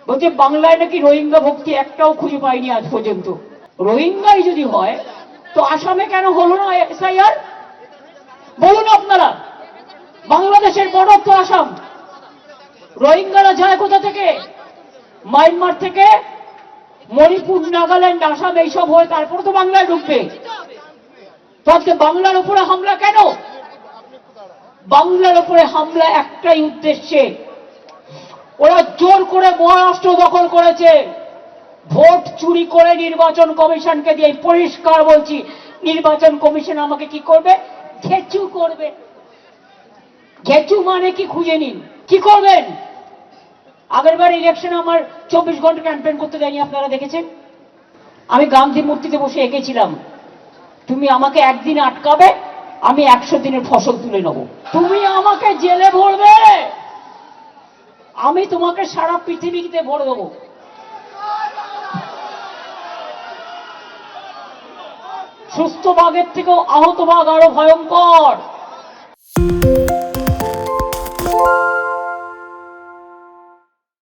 বলছে বাংলায় নাকি রোহিঙ্গা ভক্তি একটাও খুঁজে পাইনি আজ পর্যন্ত। রোহিঙ্গাই যদি হয় তো আসামে কেন হলো না এসআইআর? বলুন আপনারা। বাংলাদেশের বর্ডার তো আসাম। রোহিঙ্গারা যায় কোথা থেকে? মায়ানমার থেকে, মণিপুর, নাগাল্যান্ড, আসাম এইসব হয়ে তারপরে তো বাংলায় ঢুকবে। তো আজকে বাংলার উপরে হামলা কেন? বাংলার উপরে হামলা একটাই উদ্দেশ্যে, ওরা জোর করে মহারাষ্ট্র দখল করেছে, ভোট চুরি করে নির্বাচন কমিশনকে দিয়ে। পরিষ্কার বলছি, নির্বাচন কমিশন আমাকে কি করবে? ঘেচু করবে। ঘেচু মানে কি খুঁজে নিন। কি করবেন? আগেরবার ইলেকশনে আমার 24 ঘন্টা ক্যাম্পেইন করতে দেয়নি, আপনারা দেখেছেন। আমি গান্ধী মূর্তিতে বসে এঁকেছিলাম, তুমি আমাকে একদিন আটকাবে, আমি 100 দিনের ফসল তুলে নেব। তুমি আমাকে জেলে ভরবে, আমি তোমাকে সারা পৃথিবীতে ভরে দেবো। সুস্থ বাঘের থেকেও আহত বাঘ আরো ভয়ঙ্কর।